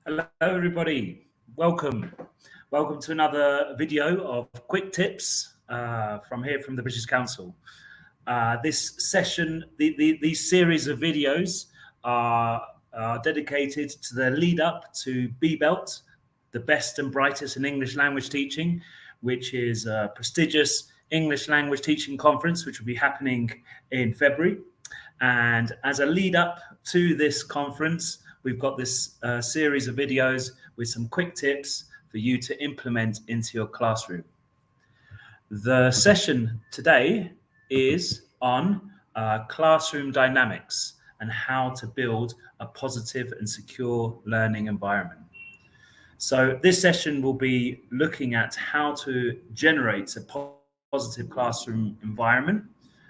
Hello, everybody. Welcome. Welcome to another video of quick tips from the British Council. This session, these series of videos are dedicated to the lead up to BBELT, the Best and Brightest in English Language Teaching, which is a prestigious English language teaching conference, which will be happening in February. And as a lead up to this conference, we've got this series of videos with some quick tips for you to implement into your classroom. The session today is on classroom dynamics and how to build a positive and secure learning environment. So this session will be looking at how to generate a positive classroom environment,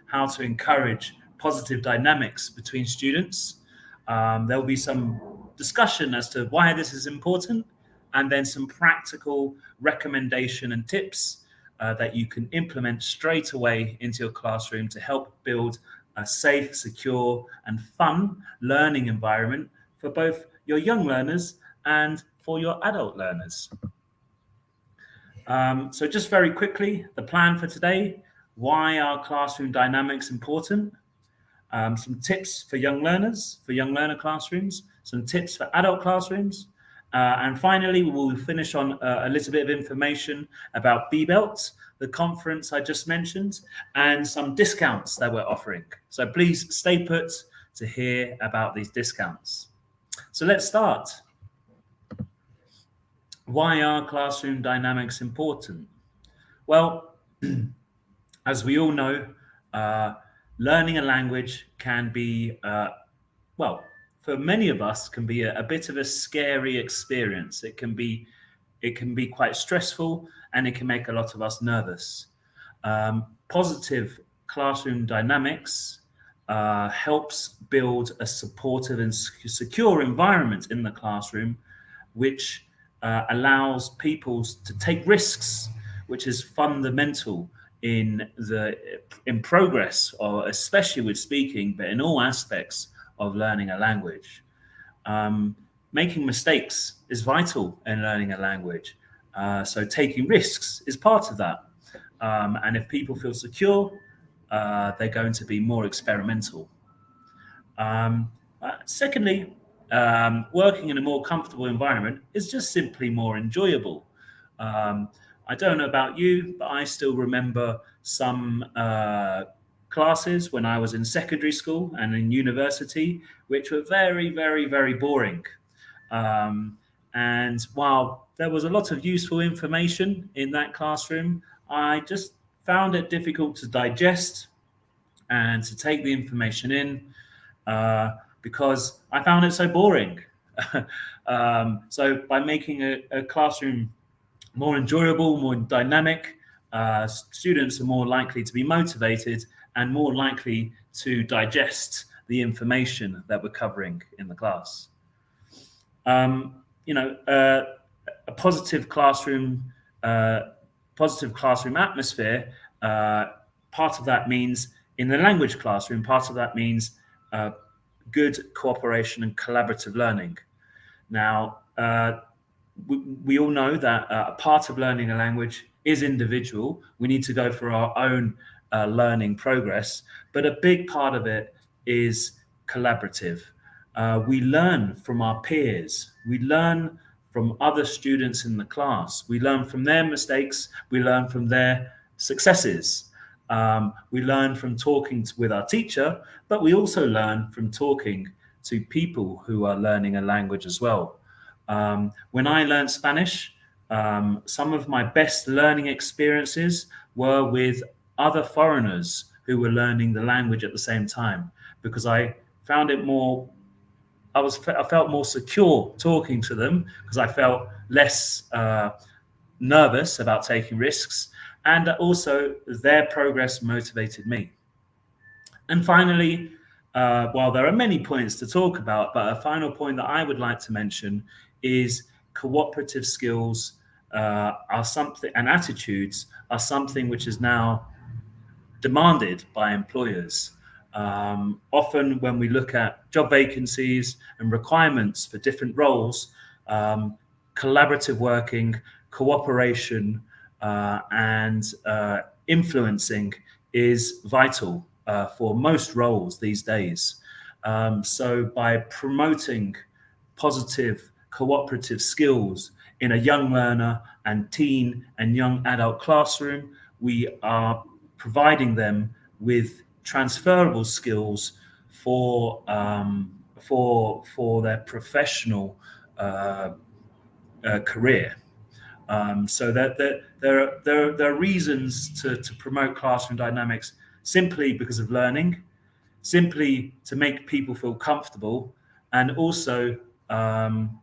how to encourage positive dynamics between students. There will be some discussion as to why this is important, and then some practical recommendation and tips that you can implement straight away into your classroom to help build a safe, secure, and fun learning environment for both your young learners and for your adult learners. So just very quickly, the plan for today: why are classroom dynamics important? Some tips for young learners, for young learner classrooms, some tips for adult classrooms. And finally, we will finish on a little bit of information about BBELT, the conference I just mentioned, and some discounts that we're offering. So please stay put to hear about these discounts. So let's start. Why are classroom dynamics important? Well, as we all know, learning a language can be, for many of us, can be a bit of a scary experience. It can be quite stressful, and it can make a lot of us nervous. Positive classroom dynamics helps build a supportive and secure environment in the classroom, which allows people to take risks, which is fundamental in progress, or especially with speaking, but in all aspects of learning a language. Making mistakes is vital in learning a language. So taking risks is part of that. And if people feel secure, they're going to be more experimental. Secondly, working in a more comfortable environment is just simply more enjoyable. I don't know about you, but I still remember some classes when I was in secondary school and in university, which were very, very, very boring. And while there was a lot of useful information in that classroom, I just found it difficult to digest and to take the information in because I found it so boring. So by making a classroom more enjoyable, more dynamic, students are more likely to be motivated and more likely to digest the information that we're covering in the class. A positive classroom atmosphere, part of that means in the language classroom, part of that means good cooperation and collaborative learning. Now, we all know that a part of learning a language is individual. We need to go for our own learning progress, but a big part of it is collaborative. We learn from our peers. We learn from other students in the class. We learn from their mistakes. We learn from their successes. We learn from talking with our teacher, but we also learn from talking to people who are learning a language as well. When I learned Spanish, some of my best learning experiences were with other foreigners who were learning the language at the same time, because I found it more, I felt more secure talking to them, because I felt less nervous about taking risks, and also their progress motivated me. And finally, while there are many points to talk about, but a final point that I would like to mention is cooperative skills are something, and attitudes are something which is now demanded by employers. Often when we look at job vacancies and requirements for different roles, collaborative working, cooperation, and influencing is vital for most roles these days. So by promoting positive cooperative skills in a young learner and teen and young adult classroom, we are providing them with transferable skills for their professional career. So that there are reasons to promote classroom dynamics simply because of learning, simply to make people feel comfortable, and also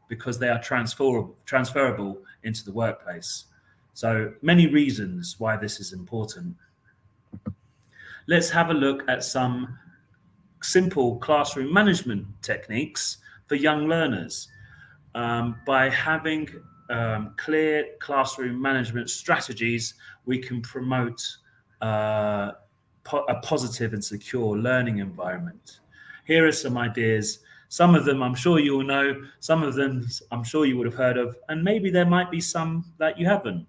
because they are transferable into the workplace. So many reasons why this is important. Let's have a look at some simple classroom management techniques for young learners. By having clear classroom management strategies, we can promote a positive and secure learning environment. Here are some ideas. Some of them I'm sure you will know, some of them I'm sure you would have heard of, and maybe there might be some that you haven't.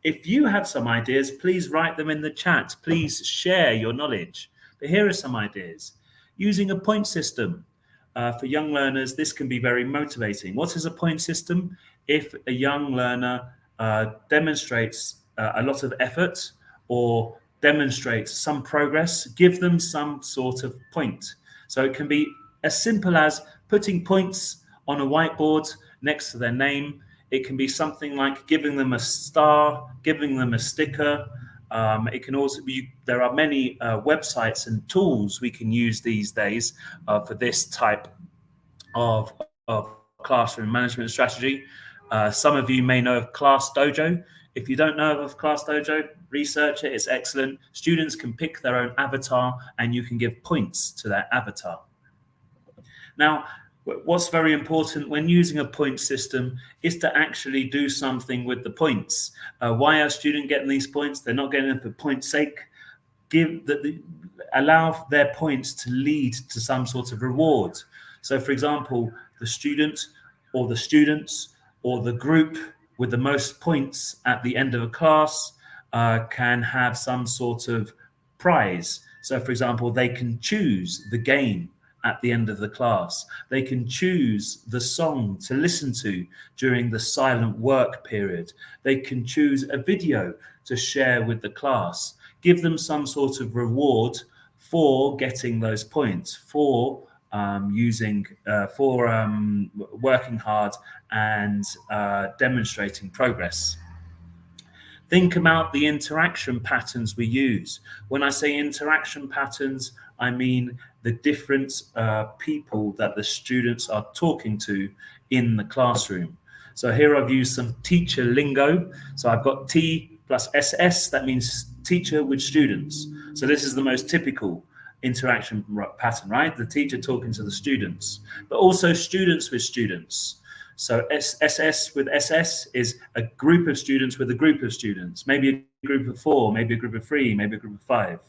If you have some ideas, please write them in the chat. Please share your knowledge. But here are some ideas. Using a point system. For young learners, this can be very motivating. What is a point system? If a young learner demonstrates a lot of effort or demonstrates some progress, give them some sort of point. So it can be as simple as putting points on a whiteboard next to their name. It can be something like giving them a star, giving them a sticker. It can also be, there are many websites and tools we can use these days for this type of classroom management strategy. Some of you may know of Class Dojo. If you don't know of Class Dojo, research it, it's excellent. Students can pick their own avatar and you can give points to their avatar. Now, what's very important when using a point system is to actually do something with the points. Why are students getting these points? They're not getting them for point's sake. Allow their points to lead to some sort of reward. So, for example, the student or the students or the group with the most points at the end of a class can have some sort of prize. So, for example, they can choose the game at the end of the class. They can choose the song to listen to during the silent work period. They can choose a video to share with the class. Give them some sort of reward for getting those points, for working hard and demonstrating progress. Think about the interaction patterns we use. When I say interaction patterns, I mean the different people that the students are talking to in the classroom. So here I've used some teacher lingo. So I've got T plus SS, that means teacher with students. So this is the most typical interaction pattern, right? The teacher talking to the students, but also students with students. So SS with SS is a group of students with a group of students, maybe a group of 4, maybe a group of 3, maybe a group of 5.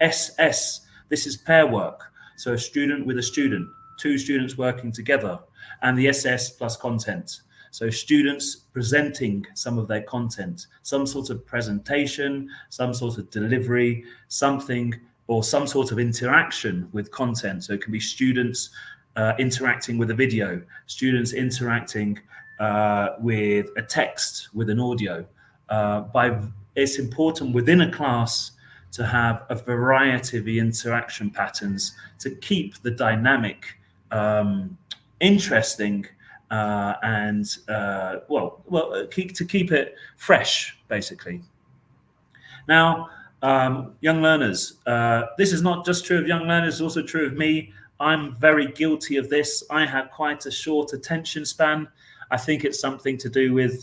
SS, this is pair work. So a student with a student, 2 students working together, and the SS plus content. So students presenting some of their content, some sort of presentation, some sort of delivery, something, or some sort of interaction with content. So it can be students interacting with a video, students interacting with a text, with an audio. It's important within a class to have a variety of interaction patterns to keep the dynamic interesting and to keep it fresh, basically. Now, young learners, this is not just true of young learners, it's also true of me. I'm very guilty of this. I have quite a short attention span. I think it's something to do with,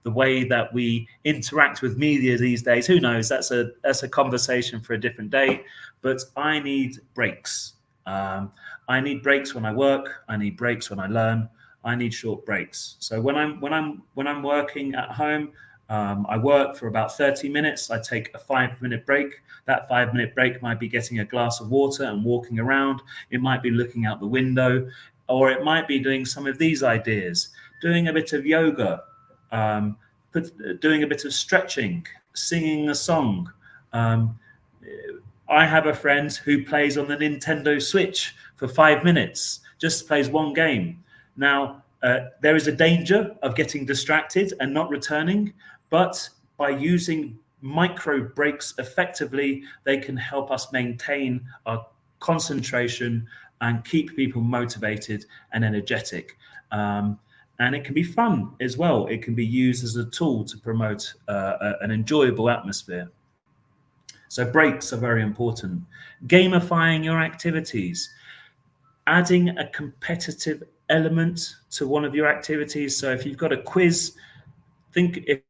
the way that we interact with media these days. Who knows? That's a conversation for a different day. But I need breaks. I need breaks when I work. I need breaks when I learn. I need short breaks. So when I'm working at home, I work for about 30 minutes. I take a 5-minute break. That 5-minute break might be getting a glass of water and walking around. It might be looking out the window. or it might be doing some of these ideas, doing a bit of yoga, um, doing a bit of stretching, singing a song. Um, I have a friend who plays on the Nintendo Switch for 5 minutes, just plays one game. Now, there is a danger of getting distracted and not returning, but by using micro breaks effectively, they can help us maintain our concentration and keep people motivated and energetic. And it can be fun as well. It can be used as a tool to promote an enjoyable atmosphere. So breaks are very important. Gamifying your activities, adding a competitive element to one of your activities. So if you've got a quiz, think if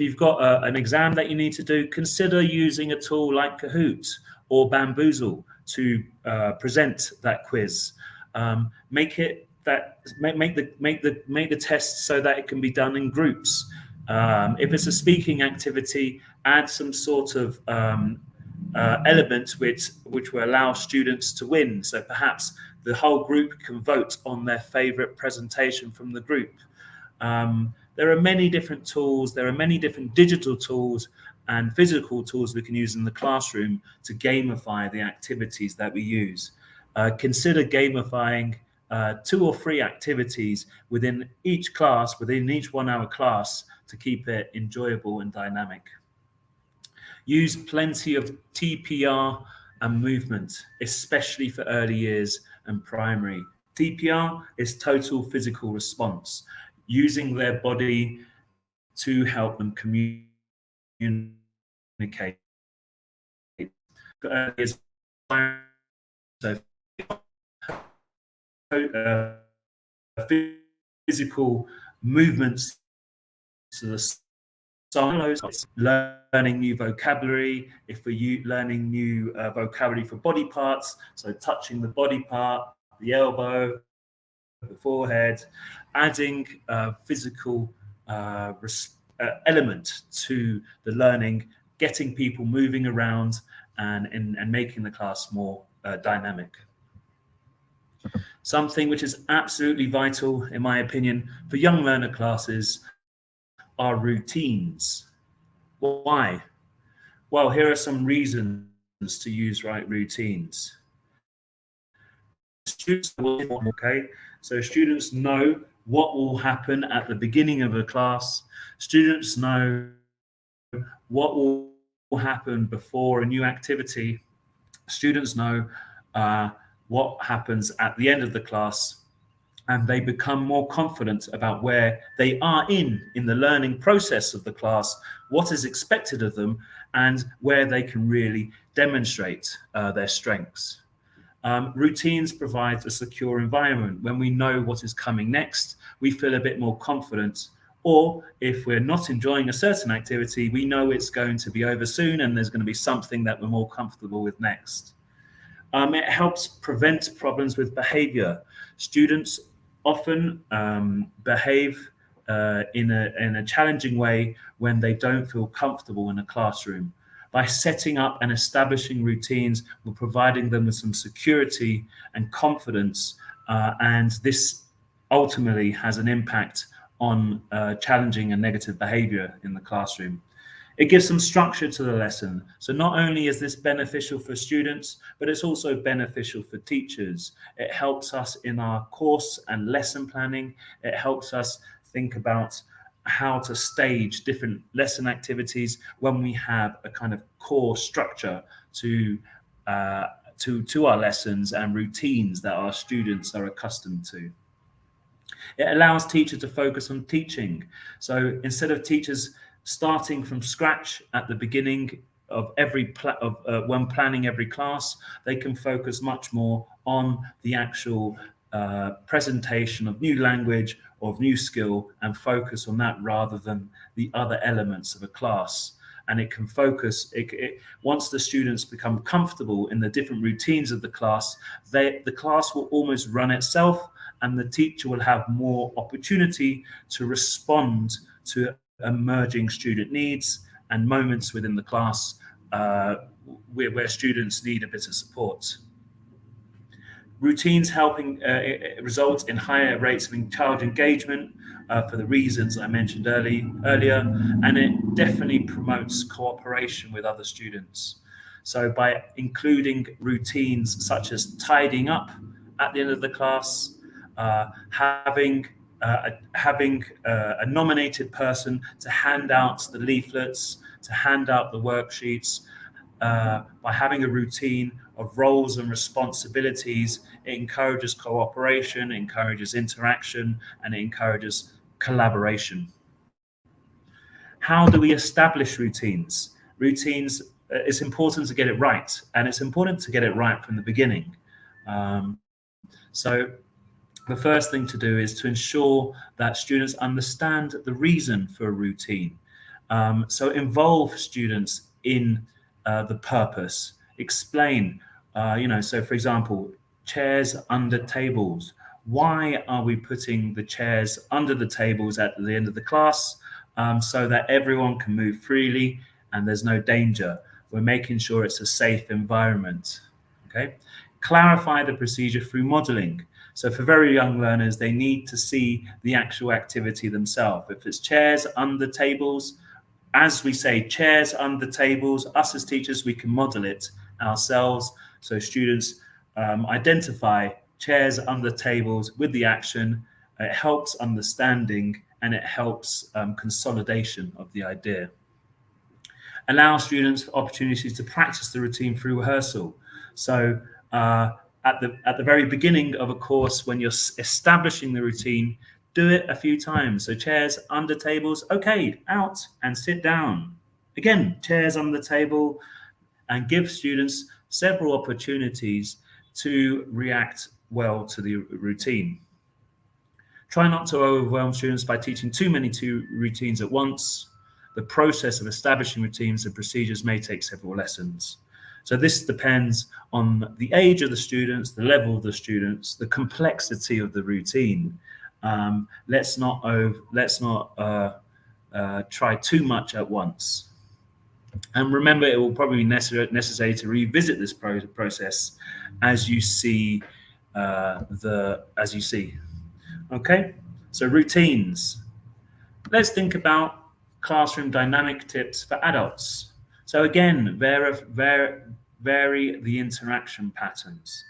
you've got an exam that you need to do, consider using a tool like Kahoot or Bamboozle to present that quiz. Make the test so that it can be done in groups. If it's a speaking activity, add some sort of element which will allow students to win. So perhaps the whole group can vote on their favorite presentation from the group. There are many different tools. There are many different digital tools and physical tools we can use in the classroom to gamify the activities that we use. Consider gamifying 2 or 3 activities within each class, within each 1-hour class, to keep it enjoyable and dynamic. Use plenty of TPR and movement, especially for early years and primary. TPR is total physical response, using their body to help them communicate. So, physical movements to the silos, learning new vocabulary. If we're learning new vocabulary for body parts, so touching the body part, the elbow, the forehead, adding physical element to the learning, getting people moving around and making the class more dynamic. Something which is absolutely vital, in my opinion, for young learner classes are routines. Why? Well, here are some reasons to use right routines. Students, okay, so students know what will happen at the beginning of a class. Students know what will happen before a new activity. Students know what happens at the end of the class, and they become more confident about where they are in the learning process of the class, what is expected of them, and where they can really demonstrate their strengths. Routines provide a secure environment. When we know what is coming next, we feel a bit more confident. Or if we're not enjoying a certain activity, we know it's going to be over soon and there's going to be something that we're more comfortable with next. It helps prevent problems with behavior. Students often behave in a challenging way when they don't feel comfortable in a classroom. By setting up and establishing routines, we're providing them with some security and confidence, and this ultimately has an impact on challenging and negative behavior in the classroom. It gives some structure to the lesson. So not only is this beneficial for students, but it's also beneficial for teachers. It helps us in our course and lesson planning. It helps us think about how to stage different lesson activities when we have a kind of core structure to our lessons and routines that our students are accustomed to. It allows teachers to focus on teaching. So instead of teachers starting from scratch at the beginning of when planning every class, they can focus much more on the actual presentation of new language or of new skill and focus on that rather than the other elements of a class. And it can focus, once the students become comfortable in the different routines of the class, the class will almost run itself, and the teacher will have more opportunity to respond to emerging student needs and moments within the class where students need a bit of support. Routines helping result in higher rates of child engagement for the reasons I mentioned earlier, and it definitely promotes cooperation with other students. So by including routines such as tidying up at the end of the class, having a nominated person to hand out the leaflets, to hand out the worksheets, by having a routine of roles and responsibilities, it encourages cooperation, it encourages interaction, and it encourages collaboration. How do we establish routines? Routines, it's important to get it right, and it's important to get it right from the beginning. So the first thing to do is to ensure that students understand the reason for a routine. So involve students in the purpose. Explain, so for example, chairs under tables. Why are we putting the chairs under the tables at the end of the class? So that everyone can move freely and there's no danger. We're making sure it's a safe environment. Okay. Clarify the procedure through modeling. So for very young learners, they need to see the actual activity themselves. If it's chairs under tables, as we say, chairs under tables, us as teachers, we can model it ourselves. So students identify chairs under tables with the action. It helps understanding and it helps consolidation of the idea. Allow students opportunities to practice the routine through rehearsal. So at the very beginning of a course, when you're establishing the routine, do it a few times. So chairs under tables, okay, out and sit down. Again, chairs on the table, and give students several opportunities to react well to the routine. Try not to overwhelm students by teaching too many routines at once. The process of establishing routines and procedures may take several lessons. So this depends on the age of the students, the level of the students, the complexity of the routine. Let's not try too much at once. And remember, it will probably be necessary to revisit this process as you see Okay, so routines. Let's think about classroom dynamic tips for adults. So again, vary the interaction patterns.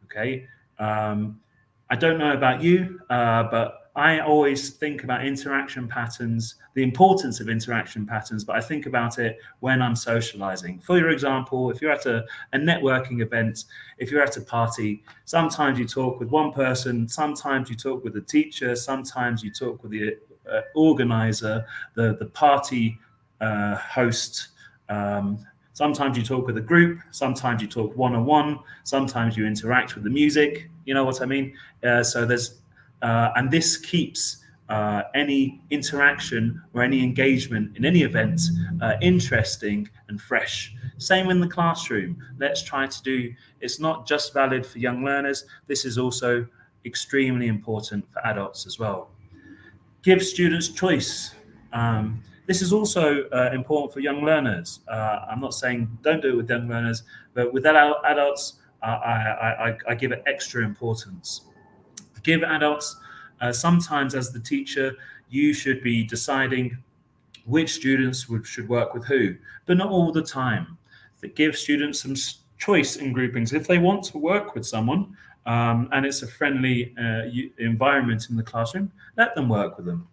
Okay, I don't know about you, but I always think about interaction patterns, the importance of interaction patterns, but I think about it when I'm socializing. For your example, if you're at a networking event, if you're at a party, sometimes you talk with one person, sometimes you talk with the teacher, sometimes you talk with the organizer, the party host. Sometimes you talk with a group, sometimes you talk one-on-one, sometimes you interact with the music. You know what I mean? So there's and this keeps any interaction or any engagement in any event interesting and fresh. Same in the classroom. Let's try to do, it's not just valid for young learners, this is also extremely important for adults as well. Give students choice. This is also important for young learners. I'm not saying don't do it with young learners, but with adults, I give it extra importance. Give adults, sometimes as the teacher, you should be deciding which students should work with who, but not all the time. Give students some choice in groupings. If they want to work with someone and it's a friendly environment in the classroom, let them work with them.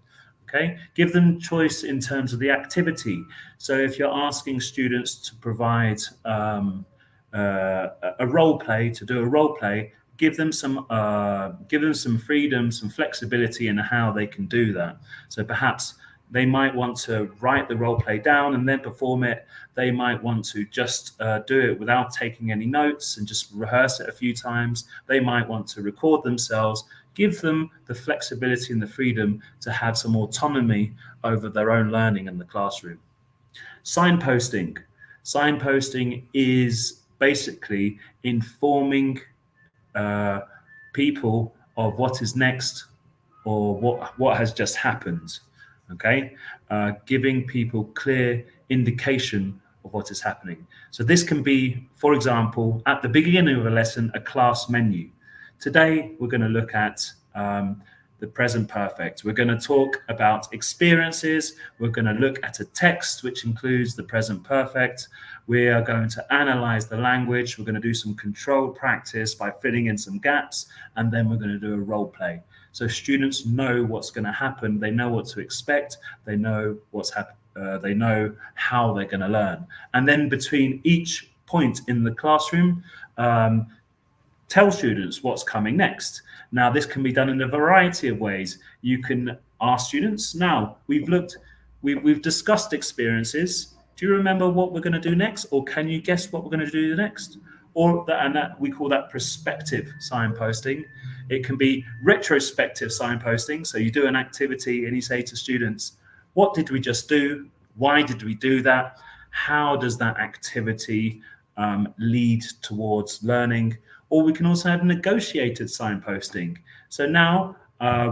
Okay, give them choice in terms of the activity. So if you're asking students to provide a role play, to do a role play, give them some freedom, some flexibility in how they can do that. So perhaps they might want to write the role play down and then perform it. They might want to just do it without taking any notes and just rehearse it a few times. They might want to record themselves. Give them the flexibility and the freedom to have some autonomy over their own learning in the classroom. Signposting. Signposting is basically informing people of what is next or what has just happened. Okay, giving people clear indication of what is happening. So this can be, for example, at the beginning of a lesson, a class menu. Today, we're going to look at the present perfect. We're going to talk about experiences. We're going to look at a text which includes the present perfect. We are going to analyze the language. We're going to do some controlled practice by filling in some gaps, and then we're going to do a role play. So students know what's going to happen. They know what to expect. They know what's happening. They know how they're going to learn. And then between each point in the classroom, tell students what's coming next. Now, this can be done in a variety of ways. You can ask students, now we've discussed experiences. Do you remember what we're going to do next? Or can you guess what we're going to do next? We call that prospective signposting. It can be retrospective signposting. So you do an activity and you say to students, what did we just do? Why did we do that? How does that activity lead towards learning? Or we can also have negotiated signposting. So now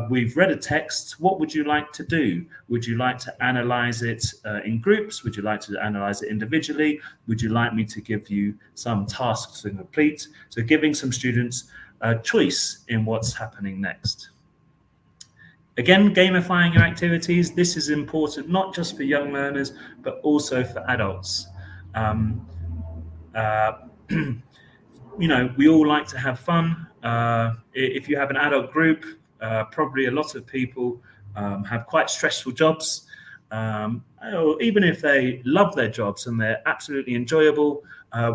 we've read a text. What would you like to do? Would you like to analyze it in groups? Would you like to analyze it individually? Would you like me to give you some tasks to complete? So giving some students a choice in what's happening next. Again, gamifying your activities. This is important not just for young learners, but also for adults. We all like to have fun. If you have an adult group, probably a lot of people have quite stressful jobs. Or even if they love their jobs and they're absolutely enjoyable,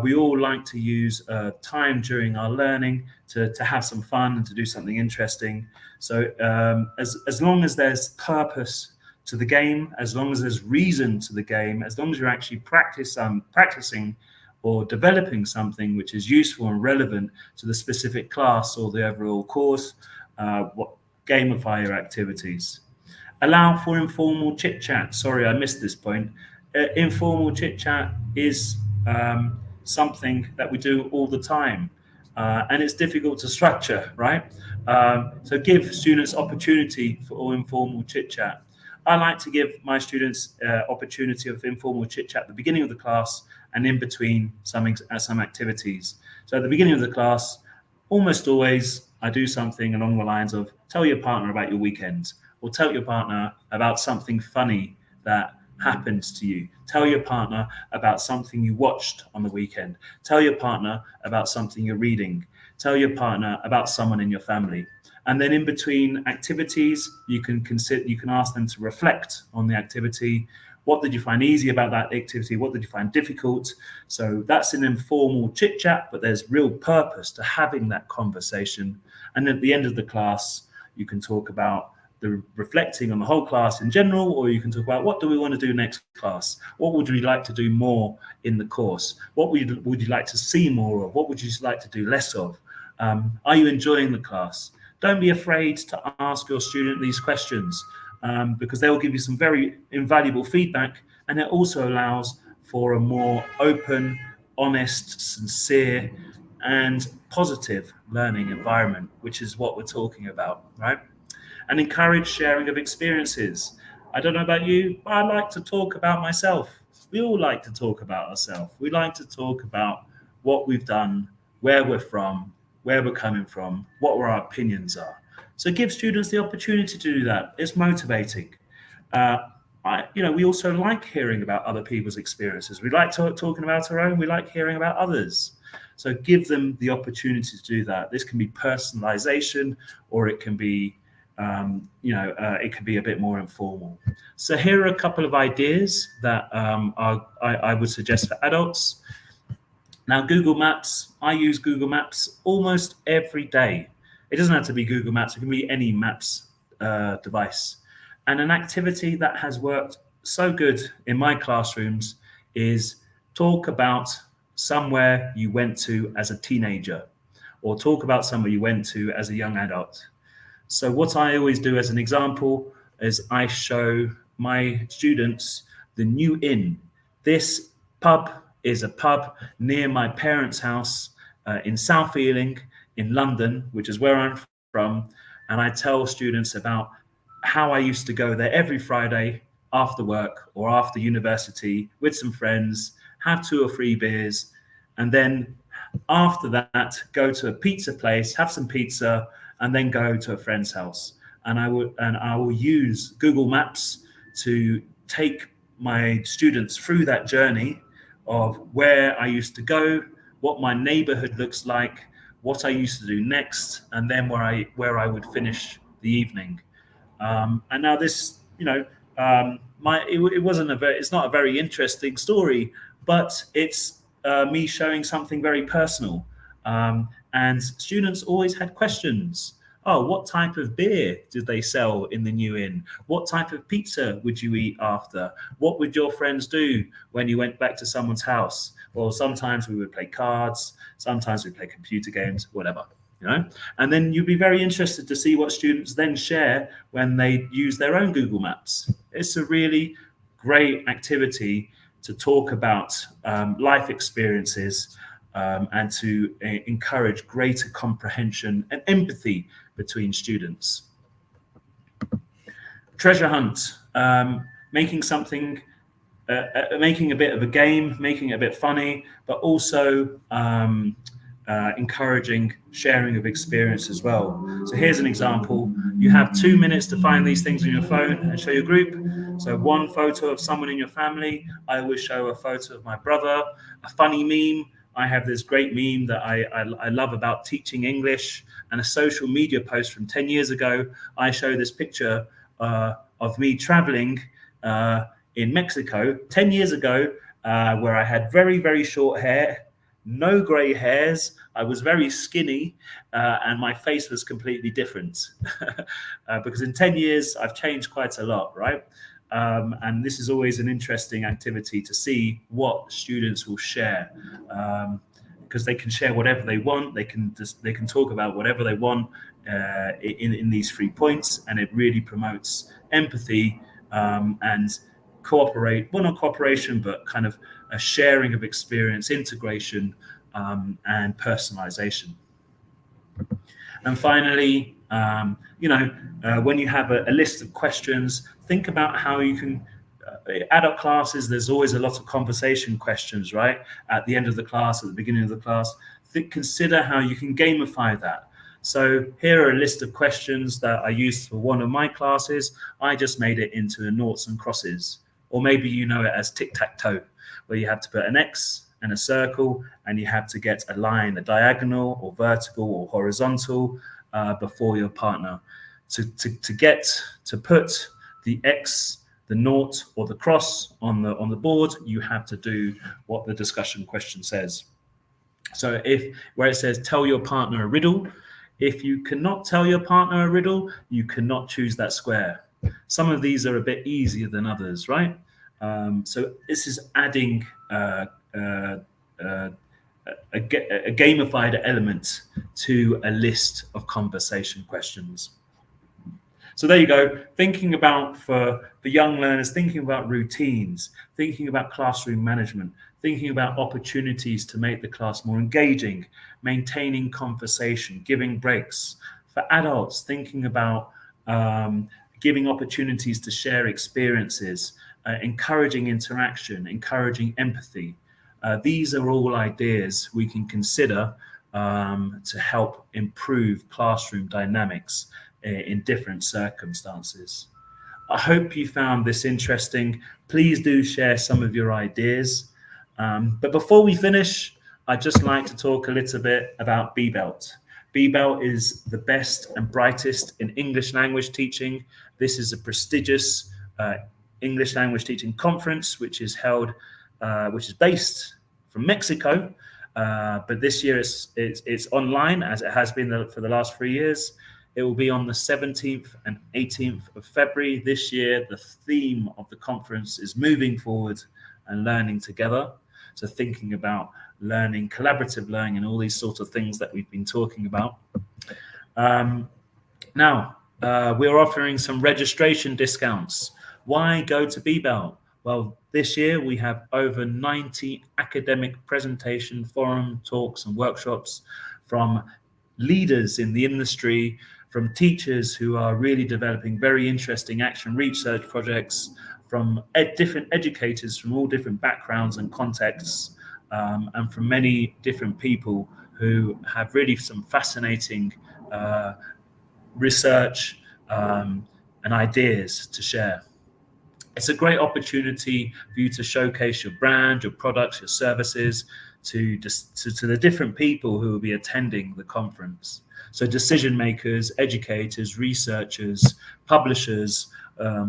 we all like to use time during our learning to have some fun and to do something interesting. So as long as there's purpose to the game, as long as there's reason to the game, as long as you're actually practicing or developing something which is useful and relevant to the specific class or the overall course, gamify your activities. Allow for informal chit-chat. Sorry, I missed this point. Informal chit-chat is something that we do all the time, and it's difficult to structure, right? So give students opportunity for informal chit-chat. I like to give my students opportunity of informal chit-chat at the beginning of the class and in between some activities. So at the beginning of the class, almost always I do something along the lines of tell your partner about your weekend, or tell your partner about something funny that happened to you. Tell your partner about something you watched on the weekend. Tell your partner about something you're reading. Tell your partner about someone in your family. And then in between activities, you can ask them to reflect on the activity. What did you find easy about that activity? What did you find difficult? So that's an informal chit chat, but there's real purpose to having that conversation. And at the end of the class, you can talk about the reflecting on the whole class in general, or you can talk about what do we want to do next class? What would we like to do more in the course? What would you like to see more of? What would you like to do less of? Are you enjoying the class? Don't be afraid to ask your student these questions because they will give you some very invaluable feedback, and it also allows for a more open, honest, sincere, and positive learning environment, which is what we're talking about, right? And encourage sharing of experiences. I don't know about you, but I like to talk about myself. We all like to talk about ourselves. We like to talk about what we've done, where we're from, where we're coming from, what our opinions are. So give students the opportunity to do that. It's motivating. We also like hearing about other people's experiences. We like talking about our own. We like hearing about others. So give them the opportunity to do that. This can be personalization, or it can be it could be a bit more informal. So here are a couple of ideas that I would suggest for adults. Now, Google Maps, I use Google Maps almost every day. It doesn't have to be Google Maps, it can be any Maps device. And an activity that has worked so good in my classrooms is talk about somewhere you went to as a teenager, or talk about somewhere you went to as a young adult. So what I always do as an example is I show my students the New Inn. This pub is a pub near my parents' house in South Ealing in London, which is where I'm from. And I tell students about how I used to go there every Friday after work or after university with some friends, have 2 or 3 beers, and then After that, go to a pizza place, have some pizza, and then go to a friend's house. And I will use Google Maps to take my students through that journey of where I used to go, what my neighborhood looks like, what I used to do next, and then where I would finish the evening. And now this, it wasn't it's not a very interesting story, but it's me showing something very personal. And students always had questions. Oh, what type of beer did they sell in the new inn? What type of pizza would you eat after? What would your friends do when you went back to someone's house? Well, sometimes we would play cards, sometimes we play computer games, whatever. And then you'd be very interested to see what students then share when they use their own Google Maps. It's a really great activity to talk about life experiences and to encourage greater comprehension and empathy between students. Treasure hunt, making something, making a bit of a game, making it a bit funny, but also encouraging sharing of experience as well. So here's an example. You have 2 minutes to find these things on your phone and show your group. So one photo of someone in your family. I always show a photo of my brother, a funny meme. I have this great meme that I love about teaching English, and a social media post from 10 years ago. I show this picture of me traveling in Mexico 10 years ago, where I had very, very short hair, no gray hairs. I was very skinny, and my face was completely different. Because in 10 years, I've changed quite a lot, right? And this is always an interesting activity to see what students will share, because they can share whatever they want. They can talk about whatever they want in these 3 points, and it really promotes empathy and not cooperation, but kind of a sharing of experience, integration, and personalization. And finally, when you have a list of questions, think about how you can. Adult classes, there's always a lot of conversation questions, right? At the end of the class, at the beginning of the class, consider how you can gamify that. So here are a list of questions that I used for one of my classes. I just made it into a noughts and crosses, or maybe you know it as tic-tac-toe, where you have to put an X and a circle, and you have to get a line, a diagonal or vertical or horizontal before your partner. To put the X, the nought, or the cross on the board, you have to do what the discussion question says. So where it says tell your partner a riddle, if you cannot tell your partner a riddle, you cannot choose that square. Some of these are a bit easier than others, right? So this is adding a gamified element to a list of conversation questions. So there you go, thinking about for young learners, thinking about routines, thinking about classroom management, thinking about opportunities to make the class more engaging, maintaining conversation, giving breaks. For adults, thinking about giving opportunities to share experiences, encouraging interaction, encouraging empathy. These are all ideas we can consider to help improve classroom dynamics in different circumstances. I hope you found this interesting. Please do share some of your ideas. But before we finish, I'd just like to talk a little bit about BBELT. BBELT is the best and brightest in English language teaching. This is a prestigious English language teaching conference, which is based from Mexico. But this year it's online, as it has been for the last 3 years. It will be on the 17th and 18th of February this year. The theme of the conference is moving forward and learning together. So thinking about learning, collaborative learning, and all these sorts of things that we've been talking about. Now, we're offering some registration discounts. Why go to BBELT? Well, this year we have over 90 academic presentation, forum, talks, and workshops from leaders in the industry, from teachers who are really developing very interesting action research projects, from different educators from all different backgrounds and contexts. and from many different people who have really some fascinating research and ideas to share. It's a great opportunity for you to showcase your brand, your products, your services to the different people who will be attending the conference. So decision makers, educators, researchers, publishers,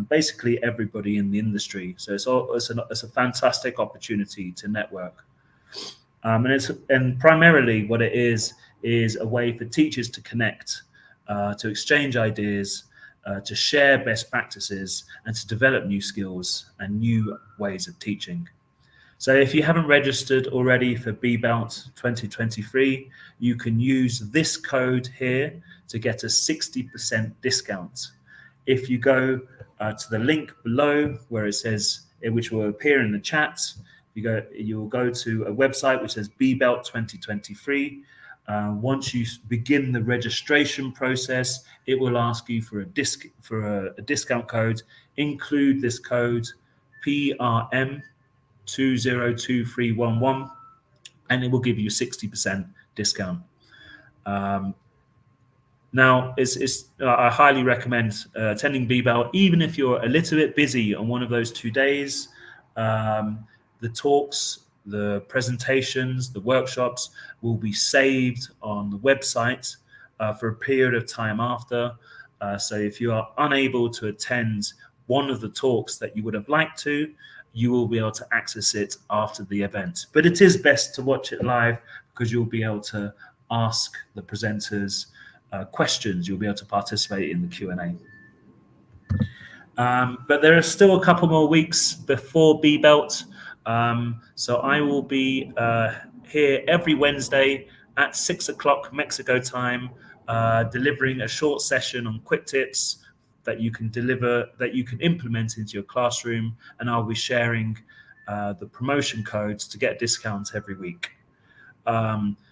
basically everybody in the industry. So it's a fantastic opportunity to network. And primarily what it is a way for teachers to connect, to exchange ideas, to share best practices, and to develop new skills and new ways of teaching. So if you haven't registered already for BBELT 2023, you can use this code here to get a 60% discount. If you go to the link below where it says, which will appear in the chat, you'll go to a website which says BBELT 2023. Once you begin the registration process, it will ask you for a discount code. Include this code PRM 202311, and it will give you a 60% discount. Now, I highly recommend attending BBELT, even if you're a little bit busy on one of those 2 days. The talks, the presentations, the workshops will be saved on the website for a period of time after. So if you are unable to attend one of the talks that you would have liked to, you will be able to access it after the event. But it is best to watch it live because you'll be able to ask the presenters questions. You'll be able to participate in the Q&A. But there are still a couple more weeks before BBELT. So I will be here every Wednesday at 6 o'clock Mexico time, delivering a short session on quick tips that you can implement into your classroom, and I'll be sharing the promotion codes to get discounts every week.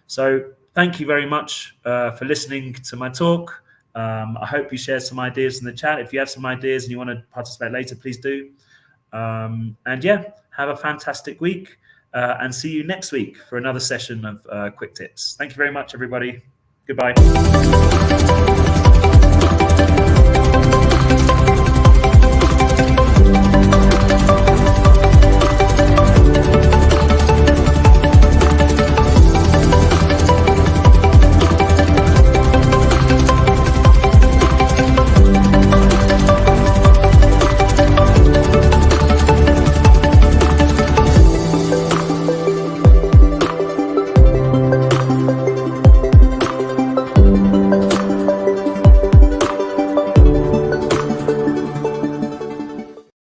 So thank you very much for listening to my talk. I hope you share some ideas in the chat. If you have some ideas and you want to participate later, please do. And yeah, have a fantastic week, and see you next week for another session of quick tips. Thank you very much, everybody. Goodbye.